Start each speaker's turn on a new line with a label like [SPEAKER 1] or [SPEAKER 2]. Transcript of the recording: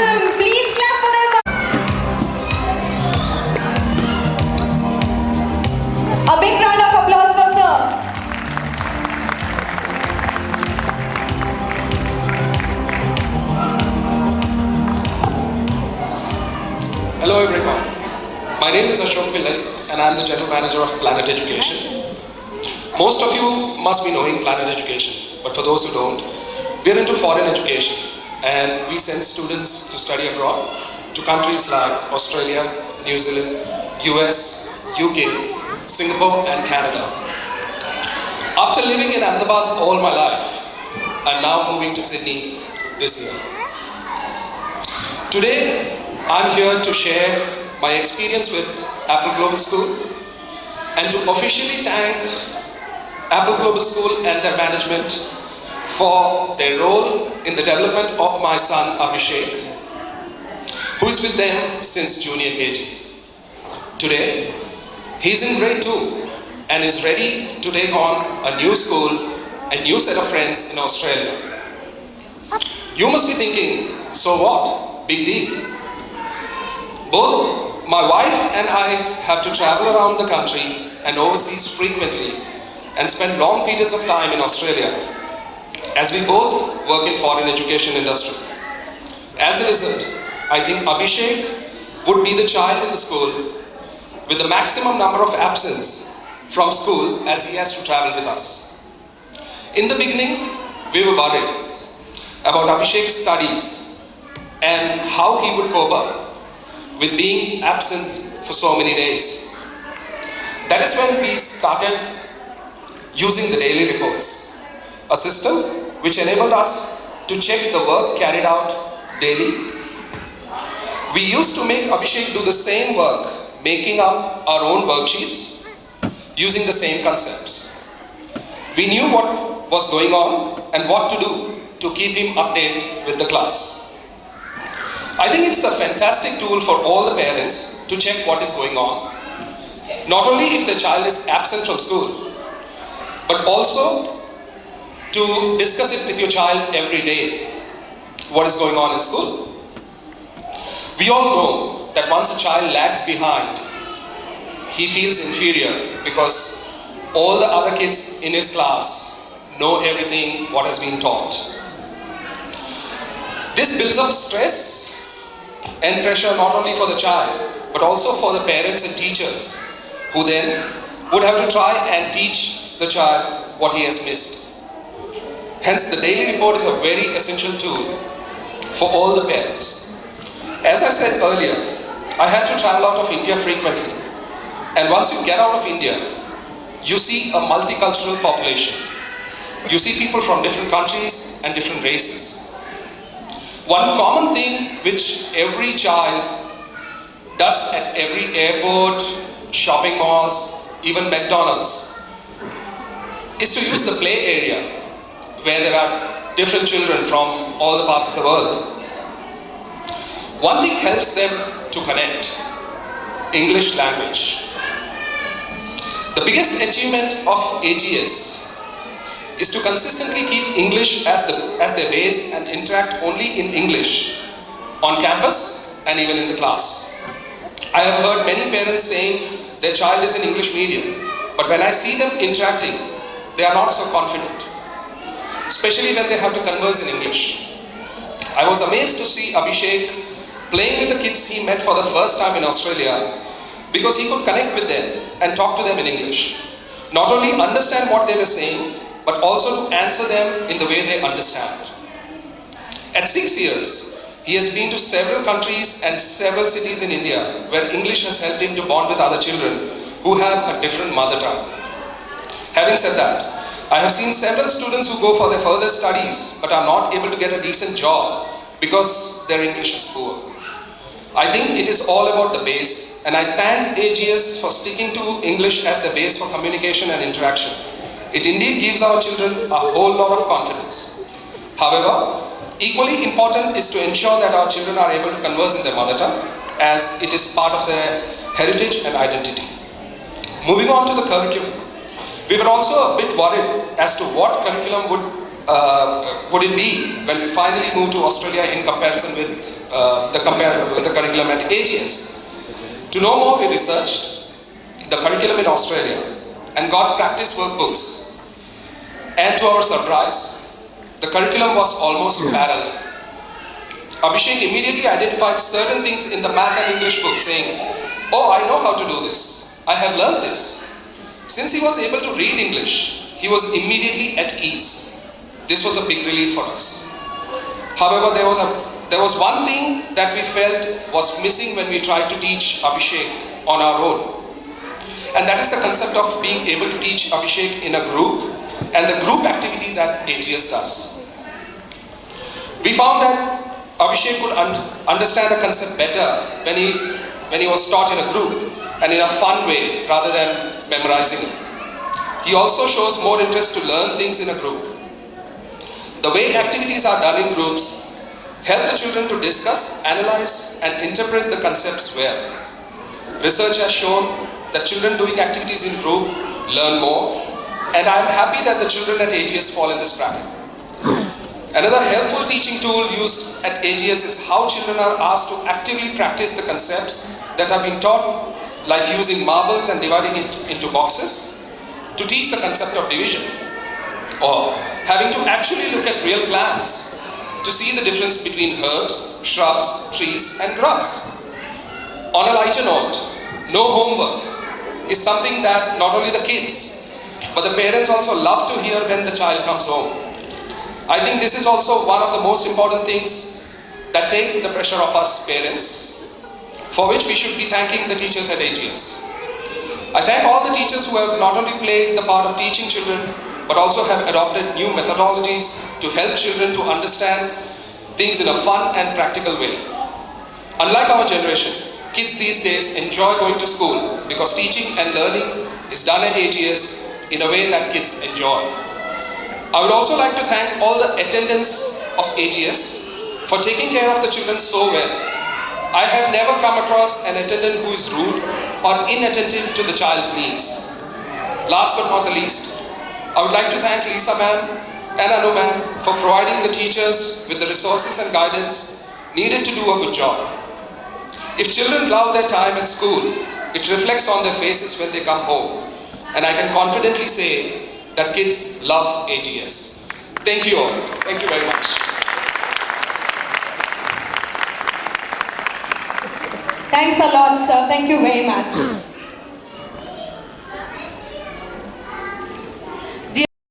[SPEAKER 1] Council. Please clap for them. A big round of applause for sir.
[SPEAKER 2] Hello everyone. My name is Ashok Pillai and I am the General Manager of Planet Education. Most of you must be knowing Planet Education, but for those who don't, we are into foreign education and we send students to study abroad to countries like Australia, New Zealand, US, UK, Singapore and Canada. After living in Ahmedabad all my life, I am now moving to Sydney this year. Today, I am here to share my experience with Apple Global School and to officially thank Apple Global School and their management for their role in the development of my son Abhishek, who is with them since junior KG. Today, he is in grade 2 and is ready to take on a new school and new set of friends in Australia. You must be thinking, so what? Big deal. Both my wife and I have to travel around the country and overseas frequently and spend long periods of time in Australia as we both work in foreign education industry. As a result, I think Abhishek would be the child in the school with the maximum number of absence from school as he has to travel with us. In the beginning, we were worried about Abhishek's studies and how he would cope up with being absent for so many days. That is when we started using the daily reports, a system which enabled us to check the work carried out daily. We used to make Abhishek do the same work, making up our own worksheets using the same concepts. We knew what was going on and what to do to keep him updated with the class. I think it's a fantastic tool for all the parents to check what is going on. Not only if the child is absent from school, but also to discuss it with your child every day, what is going on in school. We all know that once a child lags behind, he feels inferior because all the other kids in his class know everything what has been taught. This builds up stress and pressure not only for the child, but also for the parents and teachers, who then would have to try and teach the child what he has missed. Hence, the daily report is a very essential tool for all the parents. As I said earlier, I had to travel out of India frequently. And once you get out of India, you see a multicultural population. You see people from different countries and different races. One common thing which every child does at every airport, shopping malls, even McDonald's, is to use the play area where there are different children from all the parts of the world. One thing helps them to connect: English language. The biggest achievement of AGS is to consistently keep English as their base and interact only in English on campus and even in the class. I have heard many parents saying their child is in English medium, but when I see them interacting, they are not so confident, especially when they have to converse in English. I was amazed to see Abhishek playing with the kids he met for the first time in Australia because he could connect with them and talk to them in English. Not only understand what they were saying, but also to answer them in the way they understand. At 6 years, he has been to several countries and several cities in India where English has helped him to bond with other children who have a different mother tongue. Having said that, I have seen several students who go for their further studies but are not able to get a decent job because their English is poor. I think it is all about the base, and I thank AGS for sticking to English as the base for communication and interaction. It indeed gives our children a whole lot of confidence. However, equally important is to ensure that our children are able to converse in their mother tongue, as it is part of their heritage and identity. Moving on to the curriculum. We were also a bit worried as to what curriculum would would it be when we finally move to Australia in comparison with the curriculum at AGS? To know more, we researched the curriculum in Australia and got practice workbooks. And to our surprise, the curriculum was almost parallel. Abhishek immediately identified certain things in the math and English book, saying, "Oh, I know how to do this. I have learned this." Since he was able to read English, he was immediately at ease. This was a big relief for us. However, there was one thing that we felt was missing when we tried to teach Abhishek on our own. And that is the concept of being able to teach Abhishek in a group and the group activity that AGS does. We found that Abhishek could understand the concept better when he was taught in a group and in a fun way rather than memorizing it. He also shows more interest to learn things in a group. The way activities are done in groups help the children to discuss, analyze, and interpret the concepts well. Research has shown that children doing activities in group learn more, and I am happy that the children at AGS fall in this bracket. Another helpful teaching tool used at AGS is how children are asked to actively practice the concepts that have been taught, like using marbles and dividing it into boxes to teach the concept of division, or having to actually look at real plants to see the difference between herbs, shrubs, trees, and grass. On a lighter note, no homework is something that not only the kids, but the parents also love to hear when the child comes home. I think this is also one of the most important things that take the pressure off us parents, for which we should be thanking the teachers at AGS. I thank all the teachers who have not only played the part of teaching children, but also have adopted new methodologies to help children to understand things in a fun and practical way. Unlike our generation, kids these days enjoy going to school because teaching and learning is done at AGS in a way that kids enjoy. I would also like to thank all the attendants of AGS for taking care of the children so well. I have never come across an attendant who is rude or inattentive to the child's needs. Last but not the least, I would like to thank Lisa ma'am and Anu ma'am for providing the teachers with the resources and guidance needed to do a good job. If children love their time at school, it reflects on their faces when they come home. And I can confidently say that kids love AGS. Thank you all. Thank you very much.
[SPEAKER 1] Thanks a lot, sir. Thank you very much.